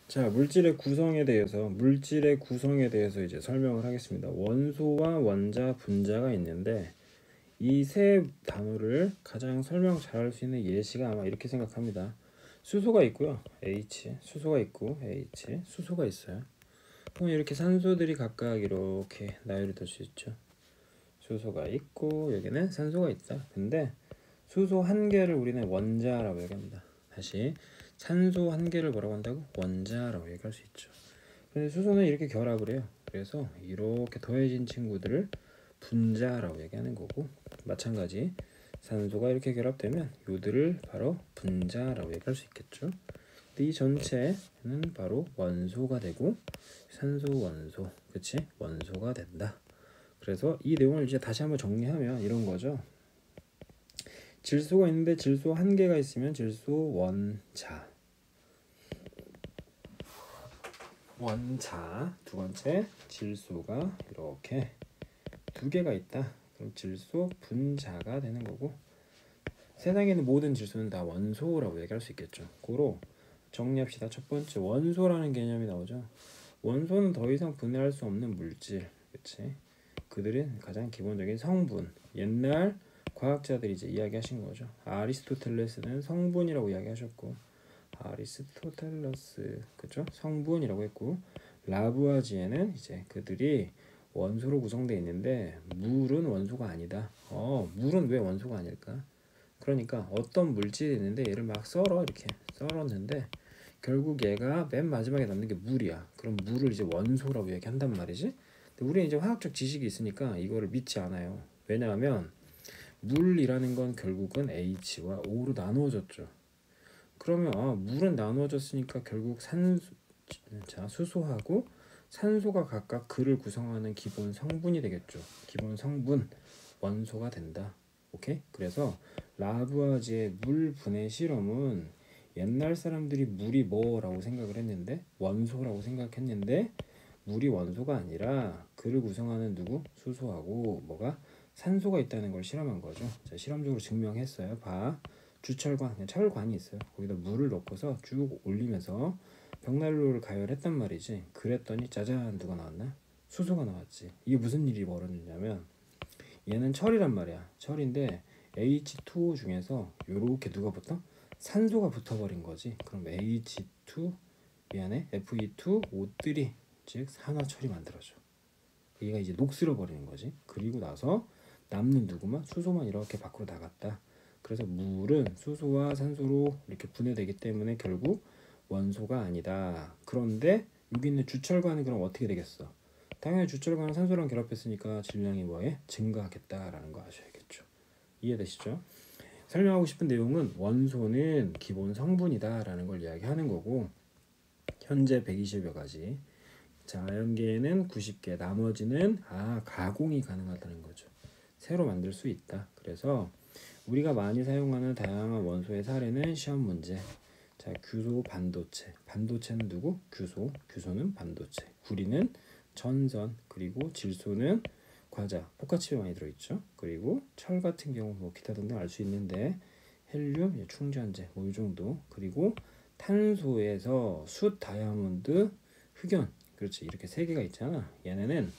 자, 물질의 구성에 대해서 이제 설명을 하겠습니다. 원소와 원자, 분자가 있는데 이 세 단어를 가장 설명 잘할 수 있는 예시가 아마 이렇게 생각합니다. 수소가 있고요. H, 수소가 있고 H, 수소가 있어요. 그럼 이렇게 산소들이 각각 이렇게 나열이 될 수 있죠. 수소가 있고 여기는 산소가 있다. 근데 수소 한 개를 우리는 원자라고 얘기합니다. 다시 산소 한 개를 뭐라고 한다고? 원자라고 얘기할 수 있죠. 근데 수소는 이렇게 결합을 해요. 그래서 이렇게 더해진 친구들을 분자라고 얘기하는 거고, 마찬가지 산소가 이렇게 결합되면 요들을 바로 분자라고 얘기할 수 있겠죠. 근데 이 전체는 바로 원소가 되고 산소 원소, 그치? 원소가 된다. 그래서 이 내용을 이제 다시 한번 정리하면 이런 거죠. 질소가 있는데 질소 한 개가 있으면 질소 원자. 두 번째, 질소가 이렇게 두 개가 있다. 그럼 질소 분자가 되는 거고, 세상에 있는 모든 질소는 다 원소라고 얘기할 수 있겠죠. 고로 정리합시다. 첫 번째, 원소라는 개념이 나오죠. 원소는 더 이상 분해할 수 없는 물질, 그치? 그들은 가장 기본적인 성분. 옛날 과학자들이 이제 이야기하신 거죠. 아리스토텔레스는 성분이라고 이야기하셨고, 아리스토텔레스, 그죠? 성분이라고 했고, 라부아지에는 이제 그들이 원소로 구성되어 있는데 물은 원소가 아니다. 물은 왜 원소가 아닐까? 그러니까 어떤 물질이 있는데 얘를 막 이렇게 썰었는데 결국 얘가 맨 마지막에 남는 게 물이야. 그럼 물을 이제 원소라고 얘기한단 말이지. 근데 우리는 이제 화학적 지식이 있으니까 이거를 믿지 않아요. 왜냐하면 물이라는 건 결국은 H와 O로 나누어졌죠. 그러면 물은 나누어졌으니까 결국 수소하고 산소가 각각 그를 구성하는 기본 성분이 되겠죠. 기본 성분, 원소가 된다. 오케이? 그래서 라부아지의 물 분해 실험은 옛날 사람들이 물이 뭐라고 생각을 했는데, 원소라고 생각했는데, 물이 원소가 아니라 그를 구성하는 누구? 수소하고 뭐가? 산소가 있다는 걸 실험한 거죠. 자, 실험적으로 증명했어요. 주철관, 그냥 철관이 있어요. 거기다 물을 넣고서 쭉 올리면서 벽난로를 가열했단 말이지. 그랬더니 짜잔, 누가 나왔나? 수소가 나왔지. 이게 무슨 일이 벌어졌냐면, 얘는 철이란 말이야. 철인데 H2O 중에서 요렇게 누가 붙어? 산소가 붙어버린 거지. 그럼 H2, Fe2O3, 즉 산화철이 만들어져. 얘가 이제 녹슬어 버리는 거지. 그리고 나서 남는 누구만? 수소만 이렇게 밖으로 나갔다. 그래서 물은 수소와 산소로 이렇게 분해되기 때문에 결국 원소가 아니다. 그런데 여기 있는 주철관은 그럼 어떻게 되겠어? 당연히 주철관은 산소랑 결합했으니까 질량이 뭐에? 증가하겠다라는 거 아셔야겠죠. 이해되시죠? 설명하고 싶은 내용은 원소는 기본 성분이다라는 걸 이야기하는 거고, 현재 120여 가지, 자연계에는 90개, 나머지는 가공이 가능하다는 거죠. 새로 만들 수 있다. 그래서 우리가 많이 사용하는 다양한 원소의 사례는 시험 문제. 자, 규소 반도체. 반도체는 누구? 규소. 규소는 반도체. 구리는 전선. 그리고 질소는 과자. 포카칩에 많이 들어있죠. 그리고 철 같은 경우 뭐 기타 등등 알 수 있는데 헬륨, 충전재 뭐 이 정도. 그리고 탄소에서 숯, 다이아몬드, 흑연. 그렇지. 이렇게 세 개가 있잖아. 얘네는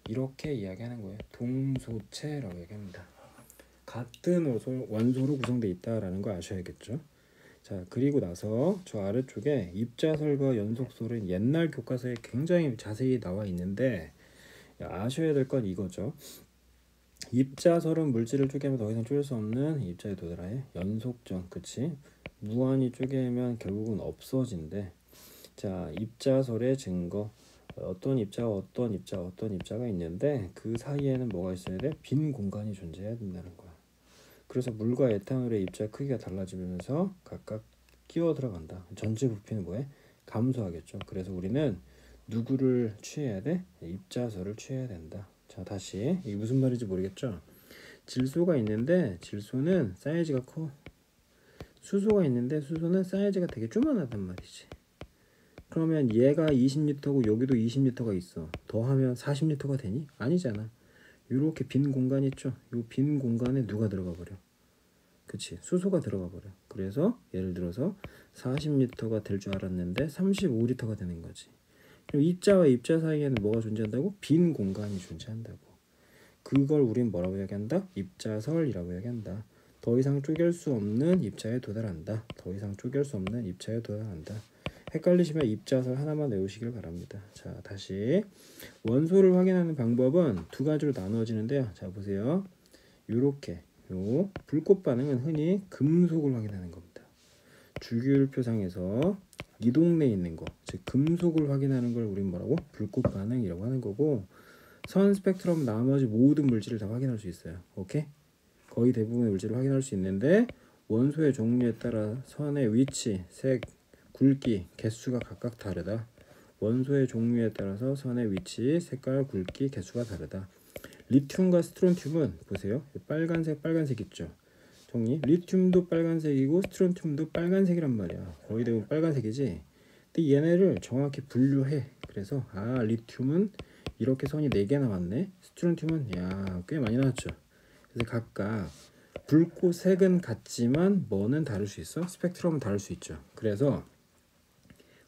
이렇게 이야기하는 거예요. 동소체라고 얘기합니다. 같은 원소로 구성되어 있다라는 거 아셔야겠죠. 자, 그리고 나서 저 아래쪽에 입자설과 연속설은 옛날 교과서에 굉장히 자세히 나와 있는데 아셔야 될 건 이거죠. 입자설은 물질을 쪼개면 더 이상 쪼갤 수 없는 입자에 도달해. 연속전, 그치? 무한히 쪼개면 결국은 없어진대. 자, 입자설의 증거. 어떤 입자가 있는데 그 사이에는 뭐가 있어야 돼? 빈 공간이 존재해야 된다는 거야. 그래서 물과 에탄올의 입자 크기가 달라지면서 각각 끼워 들어간다. 전체 부피는 뭐해? 감소하겠죠. 그래서 우리는 누구를 취해야 돼? 입자설을 취해야 된다. 자, 다시 이게 무슨 말인지 모르겠죠? 질소가 있는데 질소는 사이즈가 커. 수소가 있는데 수소는 사이즈가 되게 조그만하단 말이지. 그러면 얘가 20L고 여기도 20L가 있어. 더하면 40L가 되니? 아니잖아. 이렇게 빈 공간 있죠? 이 빈 공간에 누가 들어가 버려? 그치? 수소가 들어가 버려. 그래서 예를 들어서 40리터가 될 줄 알았는데 35리터가 되는 거지. 그럼 입자와 입자 사이에는 뭐가 존재한다고? 빈 공간이 존재한다고. 그걸 우린 뭐라고 이야기한다? 입자설이라고 이야기한다. 더 이상 쪼갤 수 없는 입자에 도달한다. 더 이상 쪼갤 수 없는 입자에 도달한다. 헷갈리시면 입자설 하나만 외우시길 바랍니다. 자, 다시 원소를 확인하는 방법은 두 가지로 나누어지는데요. 자, 보세요. 요렇게 요 불꽃 반응은 흔히 금속을 확인하는 겁니다. 주기율표상에서 이 동네에 있는 거, 즉 금속을 확인하는 걸 우린 뭐라고? 불꽃 반응이라고 하는 거고, 선 스펙트럼 나머지 모든 물질을 다 확인할 수 있어요. 오케이? 거의 대부분의 물질을 확인할 수 있는데 원소의 종류에 따라 선의 위치, 색, 굵기, 개수가 각각 다르다. 원소의 종류에 따라서 선의 위치, 색깔, 굵기, 개수가 다르다. 리튬과 스트론튬은 보세요. 빨간색 있죠. 정리. 리튬도 빨간색이고 스트론튬도 빨간색이란 말이야. 거의 대부분 빨간색이지. 근데 얘네를 정확히 분류해. 그래서 리튬은 이렇게 선이 4개 나왔네. 스트론튬은 꽤 많이 나왔죠. 그래서 각각 불꽃 색은 같지만 뭐는 다를 수 있어? 스펙트럼은 다를 수 있죠. 그래서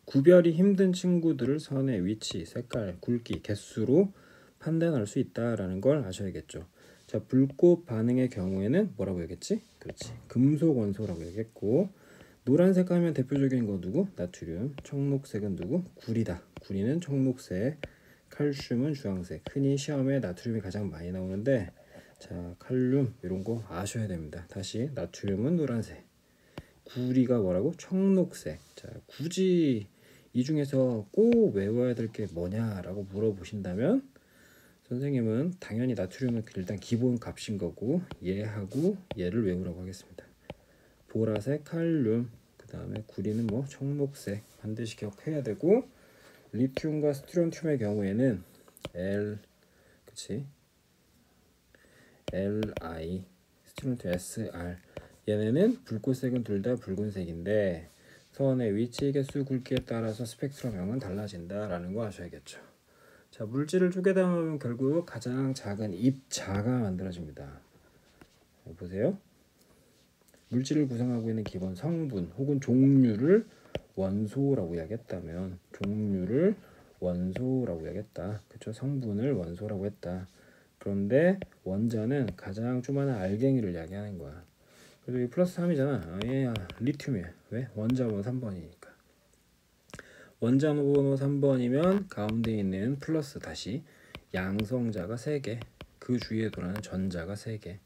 구별이 힘든 친구들을 선의 위치, 색깔, 굵기, 개수로 판단할 수 있다라는 걸 아셔야겠죠. 자, 불꽃 반응의 경우에는 뭐라고 얘기했지? 그렇지. 금속 원소라고 얘기했고, 노란색 하면 대표적인 거 누구? 나트륨. 청록색은 누구? 구리다. 구리는 청록색. 칼슘은 주황색. 흔히 시험에 나트륨이 가장 많이 나오는데, 자, 칼륨 이런 거 아셔야 됩니다. 다시 나트륨은 노란색. 구리가 뭐라고? 청록색. 자, 굳이 이 중에서 꼭 외워야 될 게 뭐냐라고 물어보신다면 선생님은 당연히 나트륨은 일단 기본 값인 거고 얘하고 얘를 외우라고 하겠습니다. 보라색 칼륨, 그 다음에 구리는 뭐 청록색 반드시 기억해야 되고, 리튬과 스트론튬의 경우에는 그치? Li, 스트론튬 Sr. 얘네는 불꽃색은 둘 다 붉은색인데 선의 위치, 개수, 굵기에 따라서 스펙트럼형은 달라진다라는 거 아셔야겠죠. 자, 물질을 쪼개다 보면 결국 가장 작은 입자가 만들어집니다. 보세요. 물질을 구성하고 있는 기본 성분 혹은 종류를 원소라고 이야기했다면 종류를 원소라고 이야기했다. 그쵸? 성분을 원소라고 했다. 그런데 원자는 가장 조그마한 알갱이를 이야기하는 거야. 그래서 이 플러스 3이잖아. 얘야 리튬이야. 왜? 원자 번호 3번이니까. 원자 번호 3번이면 가운데 있는 플러스 다시 양성자가 3개, 그 주위에 돌아가는 전자가 3개.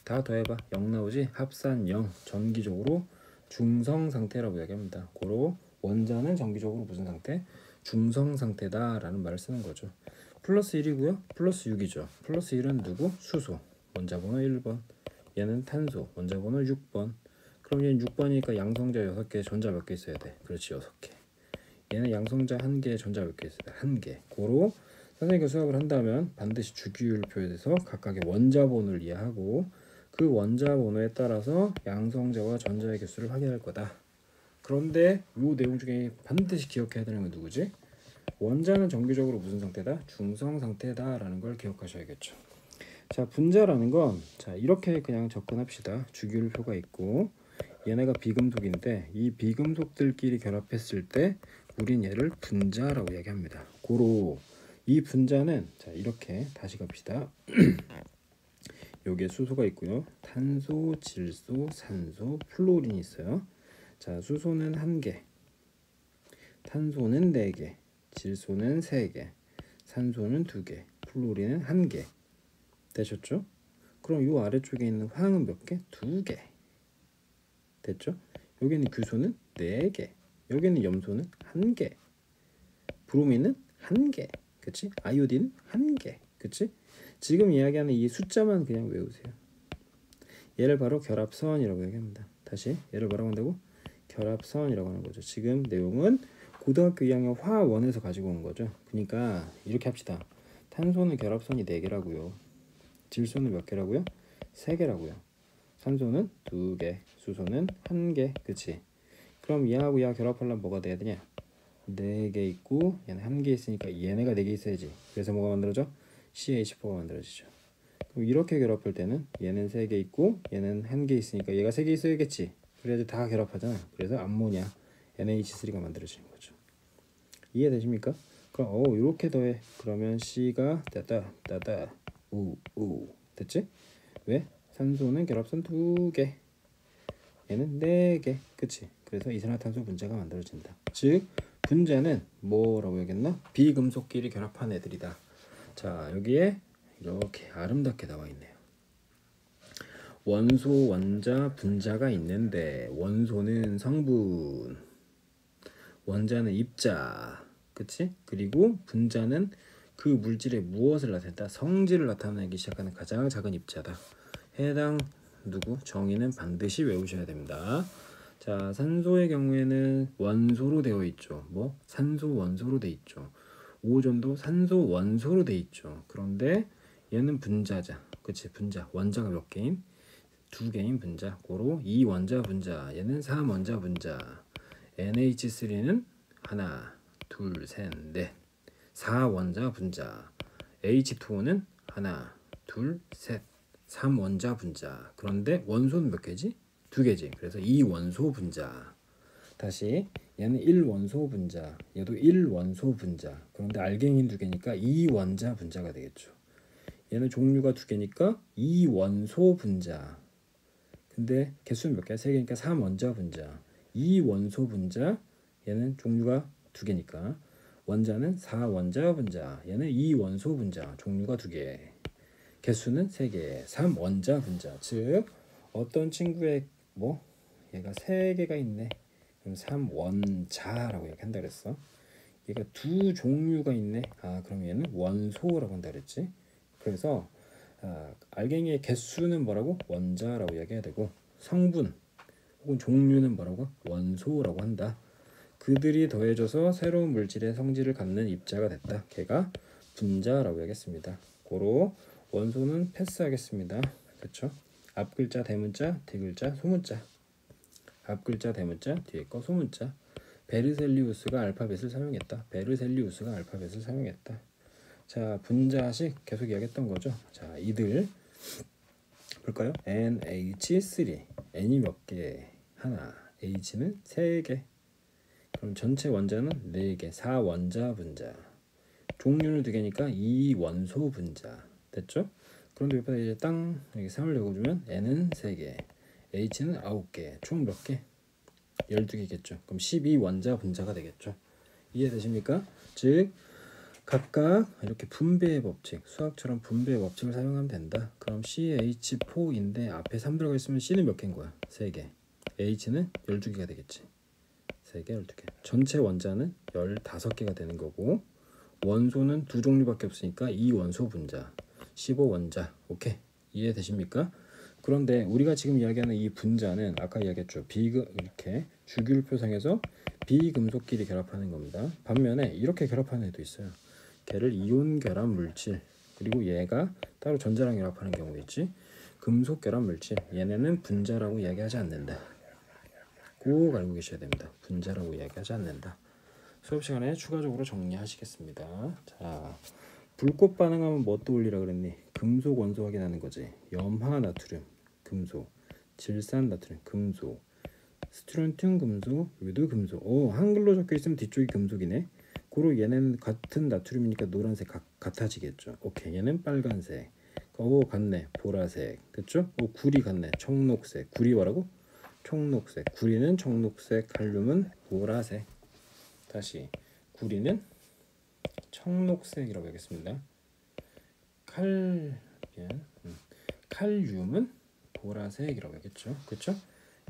다 더해봐. 0 나오지? 합산 0. 전기적으로 중성 상태라고 이야기합니다. 고로 원자는 전기적으로 무슨 상태? 중성 상태다라는 말을 쓰는 거죠. 플러스 1이고요. 플러스 6이죠. 플러스 1은 누구? 수소. 원자 번호 1번. 얘는 탄소. 원자 번호 6번. 그럼 얘는 6번이니까 양성자 6개, 전자 몇 개 있어야 돼? 그렇지, 6개. 얘는 양성자 1개, 전자 몇 개 있어야 돼? 1개. 고로 선생님과 수학을 한다면 반드시 주기율표에서 각각의 원자 번호를 이해하고 그 원자 번호에 따라서 양성자와 전자의 개수를 확인할 거다. 그런데 이 내용 중에 반드시 기억해야 되는 건 누구지? 원자는 정기적으로 무슨 상태다? 중성 상태다라는 걸 기억하셔야겠죠. 자, 분자라는 건 자, 이렇게 그냥 접근합시다. 주기율표가 있고 얘네가 비금속인데 이 비금속들끼리 결합했을 때 우린 얘를 분자라고 얘기합니다. 고로 이 분자는 자, 이렇게 다시 갑시다. 여기에 수소가 있고요. 탄소, 질소, 산소, 플로린이 있어요. 자, 수소는 1개, 탄소는 4개, 질소는 3개, 산소는 2개, 플로린은 1개. 되셨죠? 그럼 이 아래쪽에 있는 황은 몇 개? 2개. 됐죠? 여기는 규소는 4개, 여기는 염소는 1개, 브로민은 1개, 그치? 아이오딘은 1개, 그치? 지금 이야기하는 이 숫자만 그냥 외우세요. 얘를 바로 결합선이라고 얘기합니다. 다시 얘를 뭐라고 한다고? 결합선이라고 하는 거죠. 지금 내용은 고등학교 2학년 화원에서 가지고 온 거죠. 그러니까 이렇게 합시다. 탄소는 결합선이 4개라고요. 질소는 몇 개라고요? 3개라고요. 산소는 2개, 수소는 1개, 그치? 그럼 얘하고 얘 결합하려면 뭐가 돼야 되냐? 4개 있고 얘는 1개 있으니까 얘네가 4개 있어야지. 그래서 뭐가 만들어져? CH4가 만들어지죠. 그럼 이렇게 결합할 때는 얘는 3개 있고 얘는 1개 있으니까 얘가 3개 있어야겠지. 그래야지 다 결합하잖아. 그래서 암모니아 NH3가 만들어지는 거죠. 이해되십니까? 그럼 이렇게 더해. 그러면 C가 따따 우 됐지? 왜? 산소는 결합선 2개, 얘는 4개, 그치? 그래서 이산화탄소 분자가 만들어진다. 즉 분자는 뭐라고 얘기했나? 비금속끼리 결합한 애들이다. 자, 여기에 이렇게 아름답게 나와 있네요. 원소, 원자, 분자가 있는데 원소는 성분, 원자는 입자, 그치? 그리고 분자는 그 물질의 무엇을 나타낸다? 성질을 나타내기 시작하는 가장 작은 입자다. 해당 누구? 정의는 반드시 외우셔야 됩니다. 자, 산소의 경우에는 원소로 되어 있죠. 뭐? 산소 원소로 되어 있죠. 오존도 산소 원소로 되어 있죠. 그런데 얘는 분자자. 그치? 분자. 원자가 몇 개인? 2개인 분자. 고로 2원자 분자. 얘는 3원자 분자. NH3는 하나, 둘, 셋, 넷. 4원자 분자. H2O는 하나, 둘, 셋. 3원자 분자. 그런데 원소는 몇 개지? 2개지. 그래서 2원소 분자. 다시 얘는 1원소 분자. 얘도 1원소 분자. 그런데 알갱인 2개니까 2원자 분자가 되겠죠. 얘는 종류가 2개니까 2원소 분자. 근데 개수는 몇 개야? 3개니까 3원자 분자. 2원소 분자. 얘는 종류가 2개니까 원자는 4원자 분자. 얘는 2원소 분자. 종류가 2개. 개수는 3개. 3원자 분자. 즉 어떤 친구의 뭐 얘가 3개가 있네. 그럼 3원자라고 얘기한다 그랬어. 얘가 2 종류가 있네. 그럼 얘는 원소라고 한다 그랬지. 그래서 알갱이의 개수는 뭐라고? 원자라고 이야기해야 되고 성분 혹은 종류는 뭐라고? 원소라고 한다. 그들이 더해져서 새로운 물질의 성질을 갖는 입자가 됐다. 걔가 분자라고 하겠습니다. 고로 원소는 패스하겠습니다. 그렇죠? 앞글자 대문자, 뒤글자 소문자. 앞글자 대문자, 뒤에 거 소문자. 베르셀리우스가 알파벳을 사용했다. 베르셀리우스가 알파벳을 사용했다. 자, 분자식 계속 이야기했던 거죠. 자, 이들 볼까요? NH3. N이 몇 개? 하나. H는 3개. 그럼 전체 원자는 4개. 4원자 분자. 종류는 2개니까 2원소 분자. 됐죠? 그런데 옆에다 이제 땅 여기 3을 적어주면 N은 3개, H는 9개. 총 몇 개? 12개겠죠. 그럼 12원자 분자가 되겠죠. 이해되십니까? 즉 각각 이렇게 분배의 법칙, 수학처럼 분배의 법칙을 사용하면 된다. 그럼 CH4인데 앞에 3 들어가 있으면 C는 몇 개인 거야? 3개. H는 12개가 되겠지. 3개, 12개. 전체 원자는 15개가 되는 거고 원소는 2 종류밖에 없으니까 2원소 분자. 15원자. 오케이. 이해되십니까? 그런데 우리가 지금 이야기하는 이 분자는 아까 이야기했죠. 이렇게 주기율표상에서 비금속끼리 결합하는 겁니다. 반면에 이렇게 결합하는 애도 있어요. 걔를 이온 결합 물질. 그리고 얘가 따로 전자랑 결합하는 경우도 있지. 금속 결합 물질. 얘네는 분자라고 이야기하지 않는다. 꼭 알고 계셔야 됩니다. 분자라고 이야기하지 않는다. 수업 시간에 추가적으로 정리하시겠습니다. 자, 불꽃 반응하면 뭐 떠올리라 그랬니? 금속 원소 확인하는 거지. 염화 나트륨 금속, 질산 나트륨 금속, 스트론튬 금속, 여기도 금속. 한글로 적혀 있으면 뒤쪽이 금속이네. 고로 얘는 같은 나트륨이니까 노란색 같아지겠죠. 오케이. 얘는 빨간색. 같네. 보라색. 됐죠? 구리 같네. 청록색. 구리 뭐라고? 청록색. 구리는 청록색, 칼륨은 보라색. 다시 구리는 청록색이라고 하겠습니다. 칼륨은 보라색이라고 하겠죠. 그렇죠?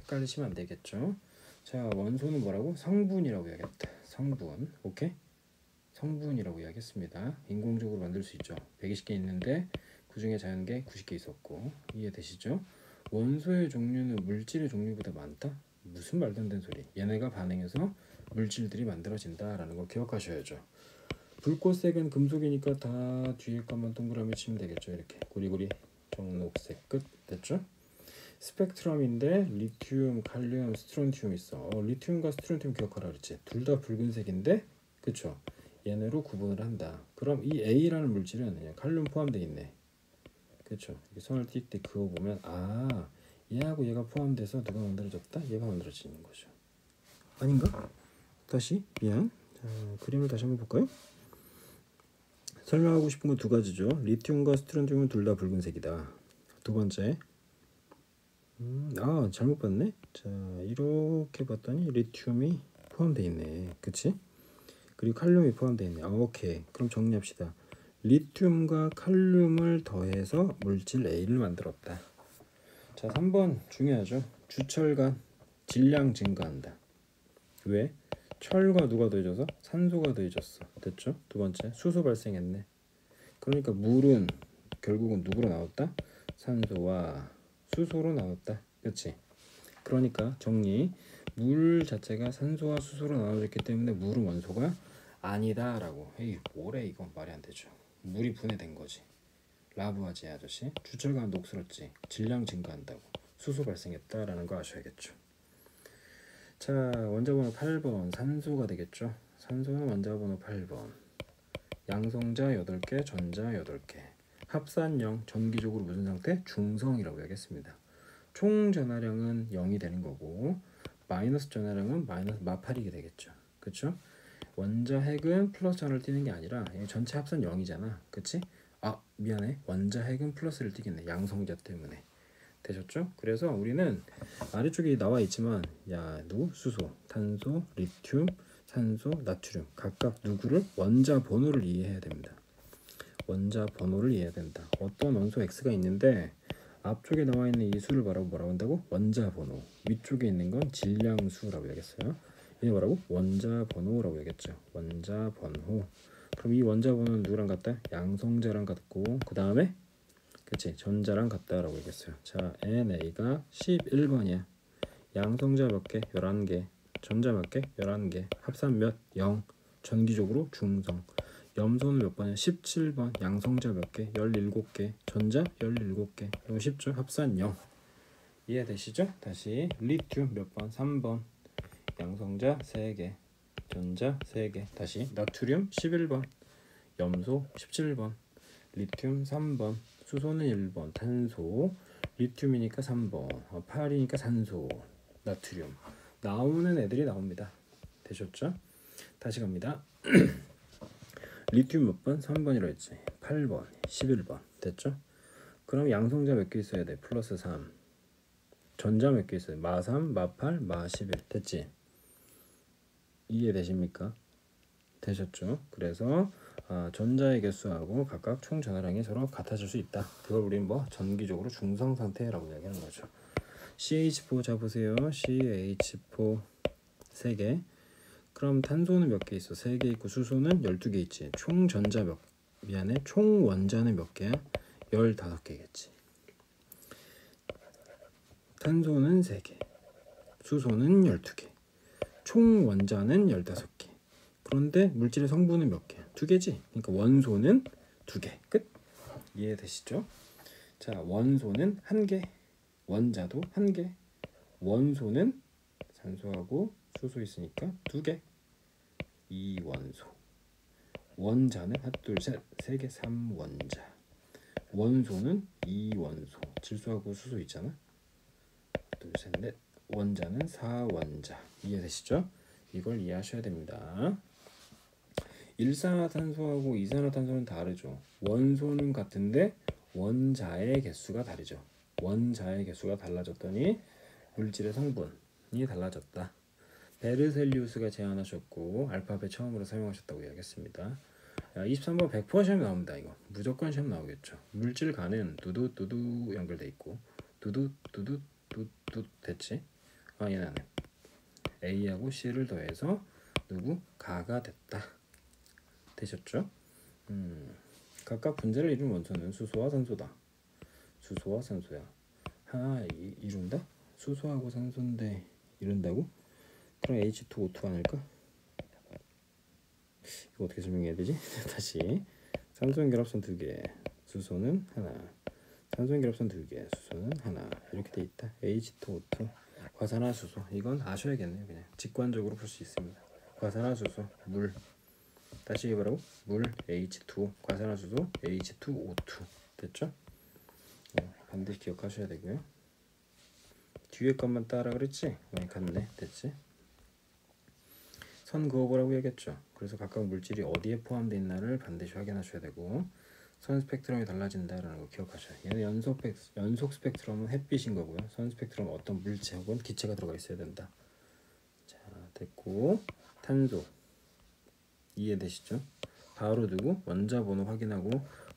헷갈리시면 안 되겠죠. 자, 원소는 뭐라고? 성분이라고 해야겠다. 성분. 오케이? 성분이라고 이야기했습니다. 인공적으로 만들 수 있죠. 120개 있는데 그중에 자연계 90개 있었고. 이해되시죠? 원소의 종류는 물질의 종류보다 많다? 무슨 말도 안 되는 소리. 얘네가 반응해서 물질들이 만들어진다라는 걸 기억하셔야죠. 불꽃색은 금속이니까 다 뒤에 것만 동그라미 치면 되겠죠. 이렇게 구리구리 청록색 끝. 됐죠? 스펙트럼인데 리튬, 칼륨, 스트론튬 있어. 리튬과 스트론튬 기억하라 그랬지. 둘 다 붉은색인데 그쵸? 얘네로 구분을 한다. 그럼 이 A라는 물질은 그냥 칼륨 포함되어 있네. 그렇죠. 이 선을 띌 때 그거 보면 아 얘하고 얘가 포함돼서 누가 만들어졌다? 얘가 만들어지는 거죠. 아닌가? 다시 미안. 자, 그림을 다시 한번 볼까요? 설명하고 싶은 건 두 가지죠. 리튬과 스트론튬은 둘 다 붉은색이다. 두 번째, 잘못 봤네. 자, 이렇게 봤더니 리튬이 포함되어 있네. 그치? 그리고 칼륨이 포함되어 있네. 오케이. 그럼 정리합시다. 리튬과 칼륨을 더해서 물질 A를 만들었다. 자, 3번 중요하죠. 주철간 질량 증가한다. 왜? 철과 누가 더해져서? 산소가 더해졌어. 됐죠? 두 번째, 수소 발생했네. 그러니까 물은 결국은 누구로 나왔다? 산소와 수소로 나왔다. 그렇지? 그러니까 정리. 물 자체가 산소와 수소로 나눠졌기 때문에 물은 원소가 아니다라고. 에이 뭐래 이건 말이 안 되죠. 물이 분해된 거지. 라부아제 아저씨. 주철간 녹슬었지. 질량 증가한다고. 수소 발생했다라는 거 아셔야겠죠. 자, 원자번호 8번 산소가 되겠죠. 산소는 원자번호 8번. 양성자 8개, 전자 8개. 합산형, 전기적으로 무슨 상태? 중성이라고 하겠습니다. 총 전하량은 0이 되는 거고 마이너스 전하량은 마이너스 마팔이게 되겠죠. 그렇죠? 원자 핵은 플러스 전을 띄는 게 아니라 전체 합산 0이잖아. 그치? 미안해. 원자 핵은 플러스를 띄겠네. 양성자 때문에. 되셨죠? 그래서 우리는 아래쪽에 나와 있지만 누구? 수소, 탄소, 리튬, 산소, 나트륨 각각 누구를? 원자 번호를 이해해야 됩니다. 원자 번호를 이해해야 된다. 어떤 원소 X가 있는데 앞쪽에 나와 있는 이 수를 뭐라고 한다고? 원자 번호. 위쪽에 있는 건 질량수라고 하겠어요. 이게 뭐라고? 원자 번호라고 하겠죠. 원자 번호. 그럼 이 원자 번호는 누구랑 같다? 양성자랑 같고 그 다음에 그치 전자랑 같다라고 얘기했어요. 자, NA가 11번이야. 양성자 몇 개? 11개. 전자 몇 개? 11개. 합산 몇? 0. 전기적으로 중성. 염소는 몇 번이야? 17번. 양성자 몇 개? 17개. 전자 17개. 이거 쉽죠? 합산 0. 이해되시죠? 다시 리튬 몇 번? 3번. 양성자 3개. 전자 3개. 다시 나트륨 11번. 염소 17번. 리튬 3번. 수소는 1번. 탄소 리튬이니까 3번. 8이니까 산소. 나트륨. 나오는 애들이 나옵니다. 되셨죠? 다시 갑니다. 리튬 몇 번? 3번이라 했지. 8번, 11번. 됐죠? 그럼 양성자 몇 개 있어야 돼? 플러스 3. 전자 몇 개 있어요? 마 3, 마 8, 마 11. 됐지? 이해되십니까? 되셨죠? 그래서 전자의 개수하고 각각 총 전하량이 서로 같아질 수 있다. 그걸 우리는 전기적으로 중성 상태라고 이야기하는 거죠. CH4 잡으세요. CH4 3개. 그럼 탄소는 몇 개 있어? 3개 있고 수소는 12개 있지. 총 전자 총 원자는 몇 개야? 15개겠지. 탄소는 3개. 수소는 12개. 총 원자는 15개. 그런데 물질의 성분은 몇 개야? 2개지. 그러니까 원소는 2개. 끝. 이해되시죠? 자, 원소는 1개. 원자도 1개. 원소는 산소하고 수소 있으니까 2개. 2원소. 원자는 하나 둘셋 3개 3원자. 원소는 2원소. 질소하고 수소 있잖아. 둘 셋 넷. 원자는 4원자. 이해되시죠? 이걸 이해하셔야 됩니다. 일산화탄소하고 이산화탄소는 다르죠. 원소는 같은데 원자의 개수가 다르죠. 원자의 개수가 달라졌더니 물질의 성분이 달라졌다. 베르셀리우스가 제안하셨고 알파벳 처음으로 사용하셨다고 이야기했습니다. 23번 100% 시험 나옵니다. 이거 무조건 시험 나오겠죠. 물질간은 두두 연결돼 있고 두두 됐지? 얘는 A하고 C를 더해서 누구? 가가 됐다. 되셨죠? 각각 분자를 이룬 원소는 수소와 산소다. 수소와 산소야. 하나 이룬다? 수소하고 산소인데 이룬다고? 그럼 H2O2 아닐까? 이거 어떻게 설명해야 되지? 다시 산소 결합선 2개, 수소는 하나. 산소 결합선 2개, 수소는 하나. 이렇게 돼 있다. H2O2 과산화수소. 이건 아셔야겠네요. 그냥 직관적으로 풀 수 있습니다. 과산화수소 물. 다시 해보라고? 물 H2O 과산화수소 H2O2 됐죠? 반드시 기억하셔야 되고요. 뒤에 것만 따라 그랬지? 많이 갔네. 됐지? 선 그어보라고 얘기했죠. 그래서 각각 물질이 어디에 포함되어 있나를 반드시 확인하셔야 되고, 선 스펙트럼이 달라진다라는 거 기억하셔야 돼요. 얘는 연속 스펙트럼은 햇빛인 거고요. 선 스펙트럼은 어떤 물체 혹은 기체가 들어가 있어야 된다. 자, 됐고, 탄소 이해되시죠? 바로 두고 원자 번호 확인하고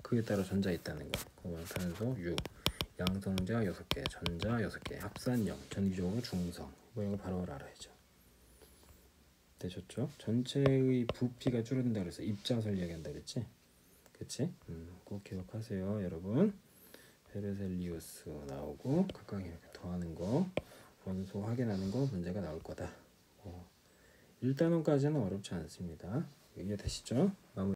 그에 따라 전자 있다는 거. 그러면 탄소 U, 양성자 6개, 전자 6개, 합산형, 전기적으로 중성. 뭐 이거 바로 알아야죠. 되셨죠? 전체의 부피가 줄어든다 그래서 입자설 이야기한다 그랬지? 그치? 꼭 기억하세요 여러분. 베르셀리우스 나오고 각각 이렇게 더하는 거, 원소 확인하는 거 문제가 나올 거다. 1단원까지는 어렵지 않습니다. 이해되시죠? 마무리.